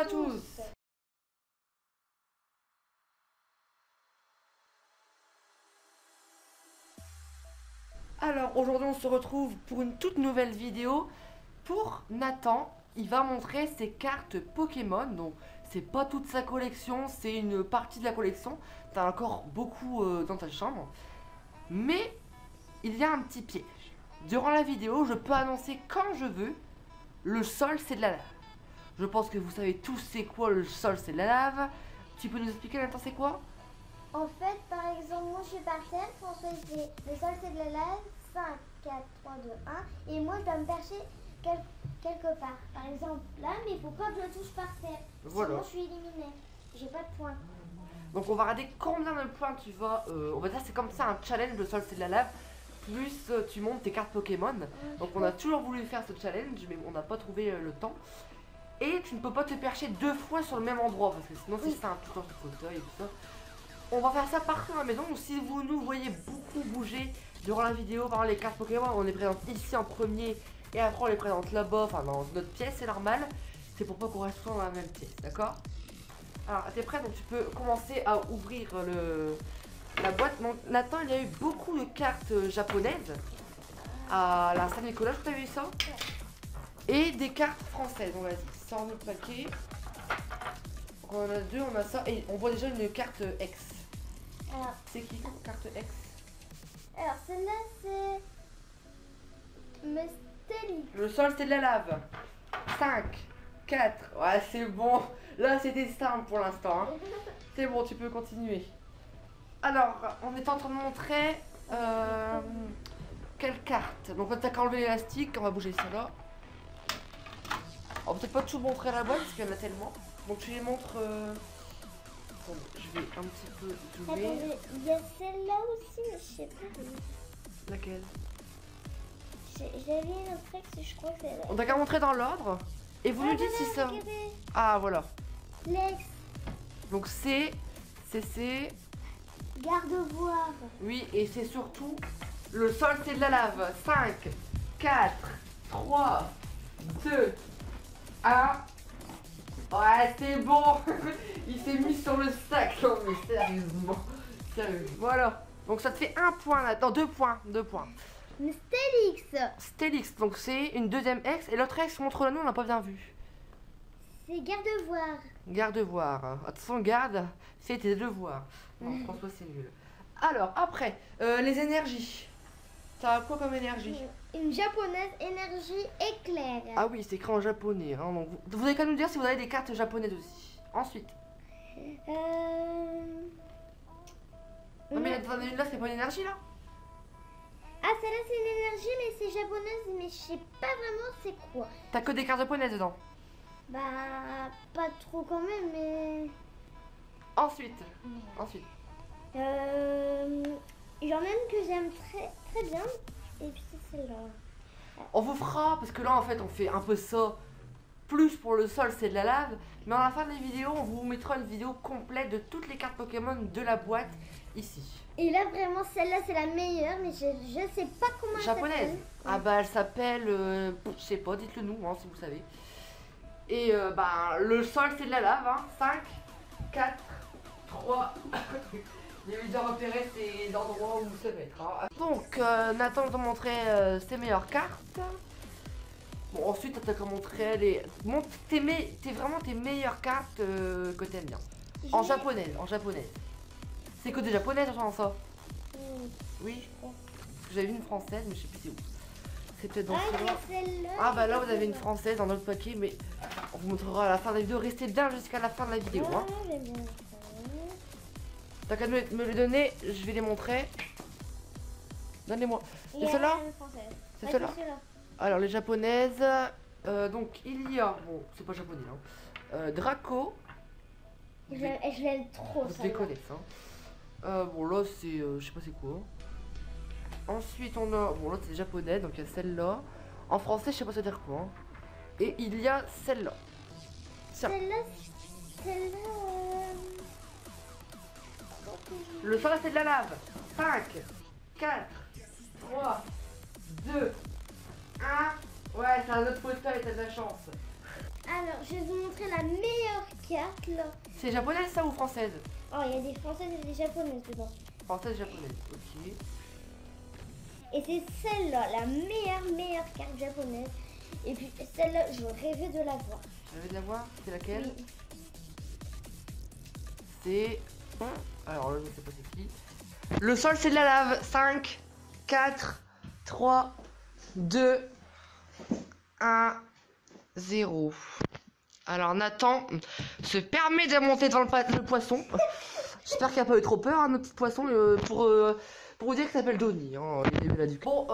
à tous. Alors aujourd'hui on se retrouve pour une toute nouvelle vidéo. Pour Nathan, il va montrer ses cartes Pokémon. Donc c'est pas toute sa collection, c'est une partie de la collection. T'as encore beaucoup dans ta chambre. Mais il y a un petit piège. Durant la vidéo, je peux annoncer quand je veux. Le sol c'est de la lave. Je pense que vous savez tous c'est quoi le sol, c'est de la lave. Tu peux nous expliquer Nathan c'est quoi? En fait, par exemple, moi je suis par terre, François dit le sol c'est de la lave, 5, 4, 3, 2, 1, et moi je dois me percher quelque part. Par exemple là, mais il faut pas que je touche par terre. Voilà. Sinon je suis éliminée. J'ai pas de points. Donc on va regarder combien de points tu vas. On va dire c'est comme ça un challenge, le sol c'est de la lave. Plus tu montes tes cartes Pokémon. Donc on a toujours voulu faire ce challenge, mais on n'a pas trouvé le temps. Et tu ne peux pas te percher deux fois sur le même endroit, parce que sinon c'est simple, tout le temps sur le fauteuil et tout ça. On va faire ça partout dans la maison, donc si vous nous voyez beaucoup bouger durant la vidéo, par exemple les cartes Pokémon, on les présente ici en premier et après on les présente là-bas, enfin dans notre pièce, c'est normal. C'est pour pas qu'on reste toujours dans la même pièce, d'accord? Alors t'es prêt, donc tu peux commencer à ouvrir la boîte. Donc Nathan il y a eu beaucoup de cartes japonaises à la Saint-Nicolas, je crois que t'as vu ça? Et des cartes françaises, donc vas-y, sors notre paquet. Donc on en a deux, on a ça, et on voit déjà une carte X. Alors, C'est qui carte X? alors celle-là c'est Musteli. Le sol c'est de la lave. 5, 4, ouais c'est bon. Là c'était simple pour l'instant. Hein. C'est bon, tu peux continuer. Alors, on est en train de montrer quelle carte. Donc on t'as qu'à enlever l'élastique, on va bouger ça là. On va peut-être pas tout montrer à la boîte parce qu'il y en a tellement. Donc tu les montres. Attendez, je vais un petit peu zoomer. Attendez, il y a celle-là aussi, mais je sais pas. Laquelle? J'avais une autre ex, je crois que c'est elle. On t'a qu'à montrer dans l'ordre. Et vous nous dites si ça. Ah voilà. L'ex, Donc c'est. garde-voir. Oui, et c'est surtout. Le sol c'est de la lave. 5, 4, 3, 2, 1. Ouais, c'est bon. Il s'est mis sur le sac. Non mais sérieusement. Sérieux. Voilà. Donc ça te fait un point là. Non, 2 points. 2 points. Stélix, Stélix, donc c'est une deuxième ex. Et l'autre ex, montre-le nous, on l'a pas bien vu. c'est garde-voir. Garde-voir. Attention, garde, fais tes devoirs. Non, François, c'est nul. Alors, après, les énergies. T'as quoi comme énergie? Une japonaise énergie éclair. Ah oui, c'est écrit en japonais. Hein, donc vous avez qu'à nous dire si vous avez des cartes japonaises aussi. Ensuite. Non, mais t'en as une là, c'est pas une énergie là? Ah, celle-là c'est une énergie, mais c'est japonaise, mais je sais pas vraiment c'est quoi. T'as que des cartes japonaises dedans. Bah, pas trop quand même, mais. Ensuite. Il y en a une que j'aime très bien, et puis c'est celle-là. On vous fera, parce que là en fait on fait un peu ça, plus pour le sol c'est de la lave, mais à la fin de la vidéo on vous mettra une vidéo complète de toutes les cartes Pokémon de la boîte ici. Et là vraiment celle-là c'est la meilleure, mais je sais pas comment elle Japonaise. s'appelle. Ah bah elle s'appelle, je sais pas, dites-le nous hein, si vous savez. Et bah le sol c'est de la lave, hein. 5, 4, 3... J'ai eu de repérer ces endroits où se mettre. Hein. Donc, Nathan va montrer ses meilleures cartes. Bon, ensuite, t'as qu'à montrer les. Montre vraiment tes meilleures cartes que t'aimes bien. En japonaise, C'est que des japonaises, j'entends ça. Oui. Parce que j'avais vu une française, mais je sais plus c'est où. C'est peut-être dans celle-là. Ah bah là, vous avez une française dans notre paquet, mais on vous montrera à la fin de la vidéo. Restez bien jusqu'à la fin de la vidéo. Hein. T'as qu'à me le donner, je vais les montrer. Donne-les-moi. C'est ceux-là? C'est ceux-là. Alors les japonaises, donc il y a, bon c'est pas japonais hein, Draco. Je l'aime trop ça. Je les connais hein. Bon là c'est, je sais pas c'est quoi. Ensuite on a, bon là c'est japonais, donc il y a celle-là. En français je sais pas ça veut dire quoi. Hein. Et il y a celle-là. Celle-là. Le sol c'est de la lave. 5, 4, 3, 2, 1. Ouais, c'est un autre fauteuil, t'as de la chance. Alors, je vais vous montrer la meilleure carte là. C'est japonaise ça ou française? Oh, il y a des françaises et des japonaises dedans. Française, japonaise, ok. Et c'est celle-là, la meilleure carte japonaise. Et puis celle-là, je rêvais de la voir. Tu rêvais de la voir? C'est laquelle? Oui. C'est... Alors là, je sais pas c'est qui. Le sol, c'est de la lave. 5, 4, 3, 2, 1, 0. Alors Nathan se permet de monter devant le poisson. J'espère qu'il n'a pas eu trop peur, hein, notre petit poisson, pour vous dire qu'il s'appelle Donnie. Hein, bon,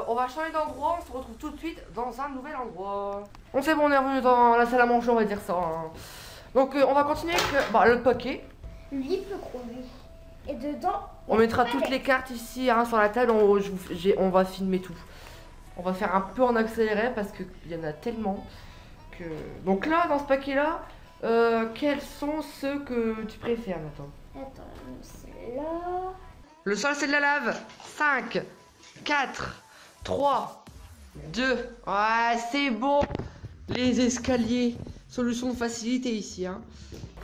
on va changer d'endroit, on se retrouve tout de suite dans un nouvel endroit. On sait bon, on est revenu dans la salle à manger, on va dire ça. Hein. Donc on va continuer avec le paquet. Lui peut lui. Et dedans, on mettra toutes les cartes ici hein, sur la table, on va filmer tout. On va faire un peu en accéléré parce qu'il y en a tellement. Donc là, dans ce paquet-là, quels sont ceux que tu préfères, Nathan? Attends, c'est là. Le sol, c'est de la lave. 5, 4, 3, 2. Ouais, c'est bon. Les escaliers. Solution de facilité ici. Hein.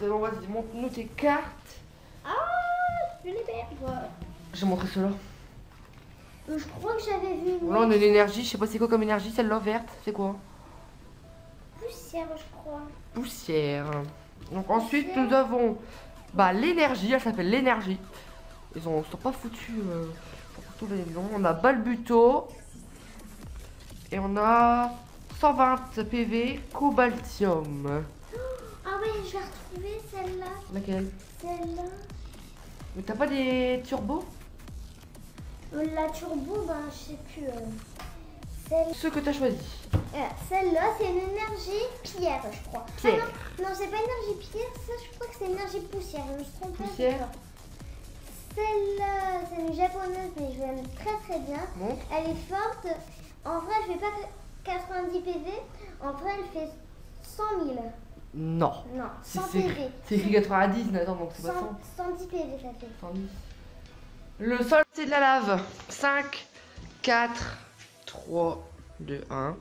On va montre-nous tes cartes. Ah, je les perds. J'ai montré cela. Je crois que j'avais vu une. Là, on a une énergie. Je sais pas c'est quoi comme énergie. Celle-là, verte. C'est quoi? Poussière, je crois. Poussière. Donc ensuite nous avons l'énergie, elle s'appelle l'énergie. Ils sont pas foutus pour tous les noms. On a Balbuto et on a 120 PV Cobaltium. Ah ouais, je vais retrouver celle-là. Laquelle? Celle-là. Mais t'as pas des turbos? La turbo, je sais plus. Ceux que t'as choisi. Celle-là, c'est une énergie pierre, je crois. Pierre. Ah non, c'est pas énergie pierre, ça je crois que c'est énergie poussière. Je me suis trompée. Poussière. Celle-là, c'est une japonaise, mais je l'aime très bien. Bon. Elle est forte. En vrai, elle fait pas 90 PV. En vrai, elle fait 100 000. Non. Non, 100 PV. C'est écrit 90, Nathan, donc c'est pas 100. 110 PV, ça fait. 110. Le sol, c'est de la lave. 5, 4, 3, 2, 1.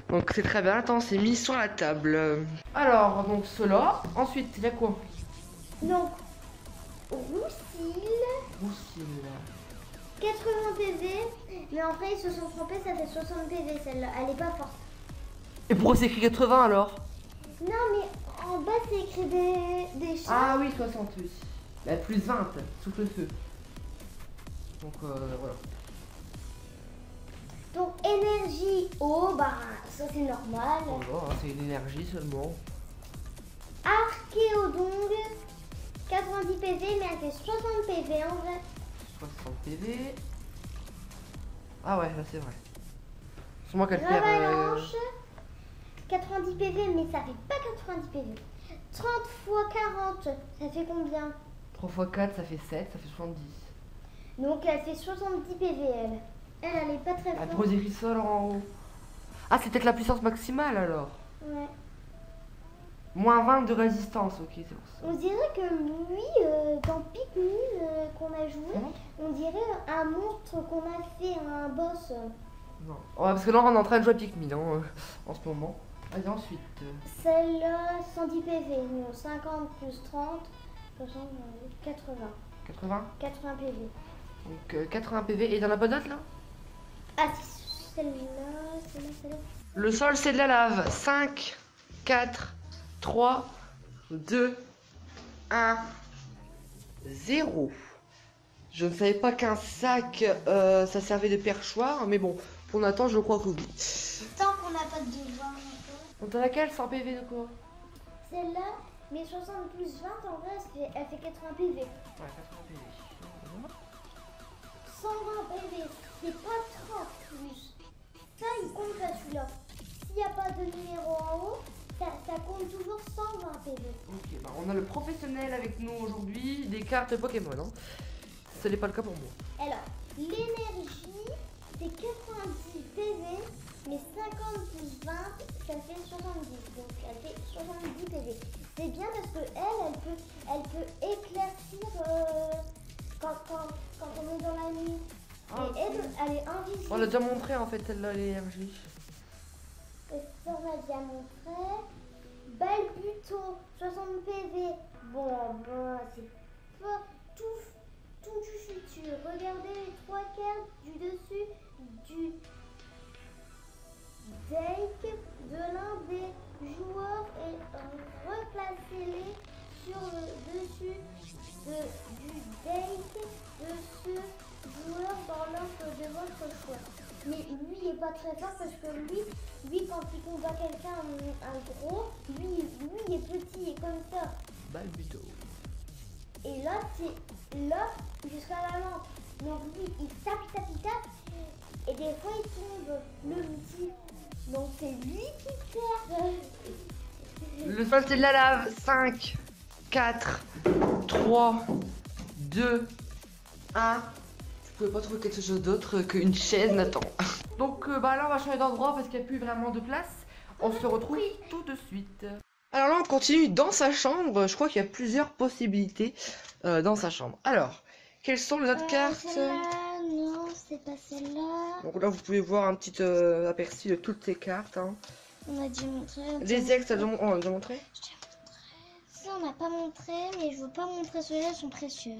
Donc c'est très bien. Attends, c'est mis sur la table. Alors, donc cela. Ensuite, il y a quoi? Donc, Roussil. Roussil. 80 PV. Mais en vrai, ils se sont trompés, ça fait 60 PV celle-là. Elle est pas forte. Et pourquoi c'est écrit 80 alors? Non, mais en bas, c'est écrit des chats. Ah oui, 60, oui. Bah, plus 20, souffle le feu. Donc voilà. Donc énergie eau, ça c'est normal. Voilà, hein, c'est une énergie seulement. Archéodong, 90 PV, mais elle fait 60 PV en vrai. 60 PV. Ah ouais, là c'est vrai. C'est moi qui le Ravalanche, 90 PV, mais ça fait pas 90 PV. 30 fois 40, ça fait combien? 3 x 4, ça fait 7, ça fait 70. Donc elle fait 70 PV elle. Elle est pas très forte. Pourquoi écrit ça alors en haut? Ah, c'est peut-être la puissance maximale alors. Ouais. Moins 20 de résistance, ok, c'est pour ça. On dirait que lui, dans Pikmin qu'on a joué, on dirait un monstre qu'on a fait, un boss. Non. Ouais, parce que là on est en train de jouer à Pikmin en ce moment. Allez, ensuite. Celle-là, 110 PV, 50 plus 30, 60, 80. 80? 80 PV. Donc 80 PV. Et t'en as pas d'autres là? Ah, si, celle-là. Le sol, c'est de la lave. 5, 4, 3, 2, 1, 0. Je ne savais pas qu'un sac, ça servait de perchoir, mais bon, pour Nathan, je crois que oui. Tant qu'on n'a pas de devoir. Donc t'as laquelle 100 PV de quoi? Celle-là, mais 60 plus 20, en vrai, elle fait 80 PV. Ouais, 80 PV. 120 PV, c'est pas 30 plus. Ça, il compte pas celui-là. S'il n'y a pas de numéro en haut, ça compte toujours 120 PV. Ok, bah on a le professionnel avec nous aujourd'hui des cartes Pokémon. Hein. Ce n'est pas le cas pour moi. Alors, l'énergie, c'est 90 PV, mais 50 plus 20, ça fait 70. Donc, elle fait 70 PV. C'est bien parce que elle peut éclaircir quand on est dans la nuit. Ah, et elle est invisible. on l'a déjà montré en fait celle-là, l'énergie. Ça, on l'a déjà montré. Balbuto, 60 PV. Bon, ben, c'est pas tout du futur. Regardez les 3 cartes du dessus du deck de l'un des joueurs et replacez-les sur le dessus du deck de ce joueur dans l'ordre de votre choix. Mais lui il est pas très fort parce que lui quand il combat quelqu'un un gros, lui il est petit, il est comme ça. Balbuto. Et là c'est là jusqu'à la lampe. Donc lui il tape et des fois il tombe le petit. Donc c'est lui qui perd. Le sol c'est de la lave. 5, 4, 3, 2, 1. Je pouvais pas trouver quelque chose d'autre qu'une chaise, Nathan. Donc bah là on va changer d'endroit parce qu'il n'y a plus vraiment de place. On se retrouve tout de suite. Alors là on continue dans sa chambre. Je crois qu'il y a plusieurs possibilités dans sa chambre. Alors, quelles sont les autres cartes? Celle-là, non, c'est pas celle-là. Donc là vous pouvez voir un petit aperçu de toutes ces cartes. Hein. On a dû montrer. Les ex, on a déjà montré? Ça on n'a pas montré, mais je veux pas montrer ceux-là, ils sont précieux.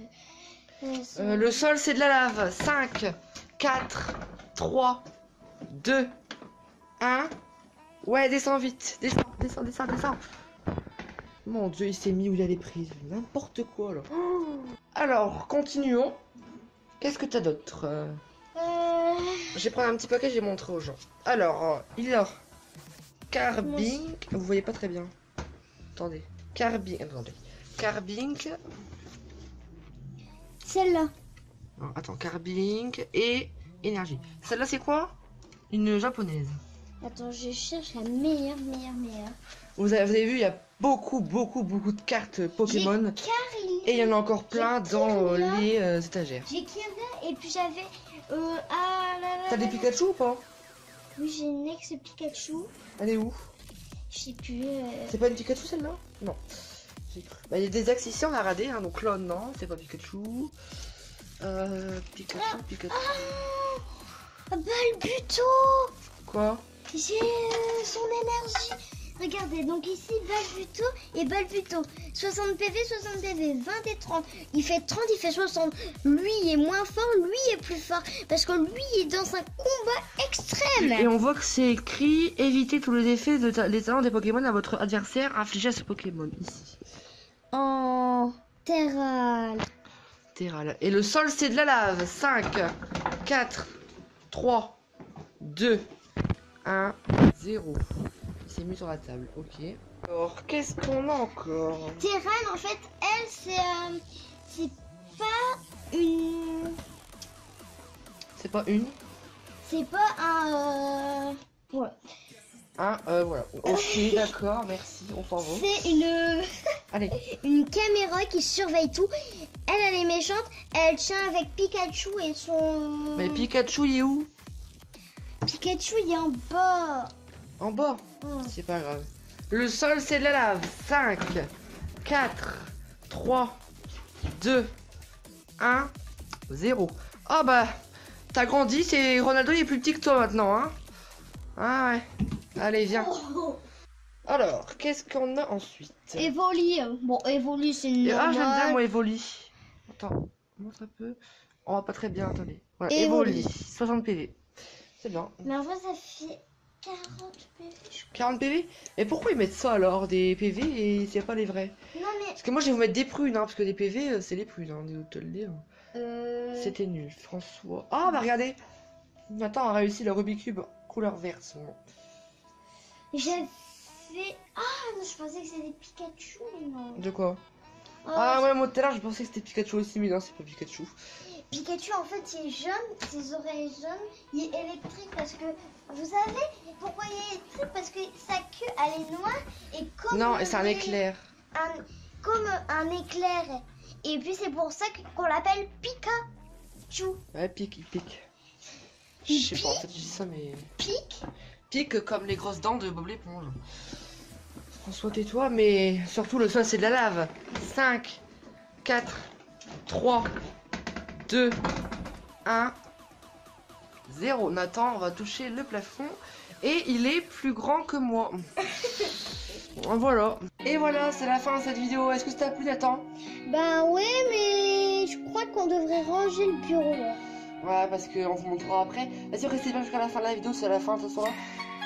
Le sol c'est de la lave. 5, 4, 3, 2, 1. Ouais, descends vite. Descends. Mon dieu, il s'est mis où il a les prises. N'importe quoi là. Alors, continuons. Qu'est-ce que t'as d'autre? Je vais prendre un petit paquet, je vais montrer aux gens. Alors, il y a Carbink. Vous voyez pas très bien. Attendez. Carbink. Celle-là. Non, attends, Carbink et énergie. Celle-là, c'est quoi? Une japonaise. Attends, je cherche la meilleure. Vous avez vu, il y a beaucoup de cartes Pokémon. Et il y en a encore plein dans les étagères. J'ai Kyria et puis j'avais... T'as des Pikachu ou pas? Oui, j'ai une ex Pikachu. Elle est où? Je sais plus... C'est pas une Pikachu celle-là? Non. Bah, il y a des axes ici, on a radé, hein, donc là non, c'est pas Pikachu. Pikachu. Balbuto. Quoi? J'ai son énergie. Regardez, donc ici Balbuto. 60 PV, 20 et 30. Il fait 30, il fait 60. Lui est moins fort, lui est plus fort. Parce que lui est dans un combat extrême. Et on voit que c'est écrit évitez tous les effets des talents des Pokémon à votre adversaire infligés à ce Pokémon ici. En terral. Et le sol c'est de la lave. 5, 4, 3, 2, 1, 0. Il s'est mis sur la table, ok. Alors, qu'est-ce qu'on a encore? Terran, en fait, elle, c'est pas une... C'est pas une? C'est pas un... Ouais. Voilà. Ok, d'accord, merci, on s'en va. C'est une... Allez. Une caméra qui surveille tout. Elle est méchante. Elle tient avec Pikachu et son... Mais Pikachu, il est où? Pikachu, il est en bas. En bas? C'est pas grave. Le sol, c'est de la lave. 5, 4, 3, 2, 1, 0. Ah bah, t'as grandi, c'est Ronaldo, il est plus petit que toi maintenant, hein? Ah ouais. Allez, viens. Alors, qu'est-ce qu'on a ensuite? Evoli. Bon, Evoli, c'est une Ah, normale. j'aime bien moi Evoli. Attends, montre un peu. On va pas très bien, attendez. Voilà, Evoli. 60 PV. C'est bien. Mais en vrai, ça fait 40 PV, je crois. 40 PV? Et pourquoi ils mettent ça alors, des PV et c'est pas les vrais? Non, mais... Parce que moi je vais vous mettre des prunes, hein, parce que des PV c'est les prunes, hein, de te le dire. C'était nul, François. Ah bah regardez, Nathan a réussi le Rubik's Cube couleur verte seulement. J'ai fait... Ah, non, je pensais que c'était Pikachu, mais non. De quoi? Oh, Ah ouais, moi tout à l'heure je pensais que c'était Pikachu aussi, mais non, c'est pas Pikachu. Pikachu, en fait, il est jaune, ses oreilles jaunes, il est électrique parce que... Vous savez pourquoi il est électrique? Parce que sa queue, elle est noire et comme... Non, et c'est un éclair. Comme un éclair. Et puis c'est pour ça qu'on l'appelle Pikachu. Ouais, il pique. Je sais pas, en fait je dis ça, mais... Pique comme les grosses dents de Bob l'éponge. François, tais-toi, mais surtout le sol c'est de la lave. 5, 4, 3, 2, 1, 0. Nathan, on va toucher le plafond Et il est plus grand que moi. Voilà. Et voilà, c'est la fin de cette vidéo. Est-ce que ça t'a plu, Nathan? Ben ouais, mais je crois qu'on devrait ranger le bureau là. Ouais, parce qu'on vous montrera après. Bien sûr, restez bien jusqu'à la fin de la vidéo, c'est à la fin de toute façon là.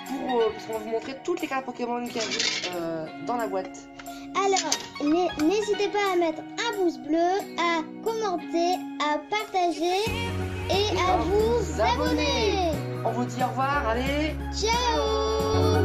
Parce qu'on va vous montrer toutes les cartes Pokémon qu'il y avait dans la boîte. Alors, n'hésitez pas à mettre un pouce bleu, à commenter, à partager et à vous abonner. On vous dit au revoir, allez. Ciao!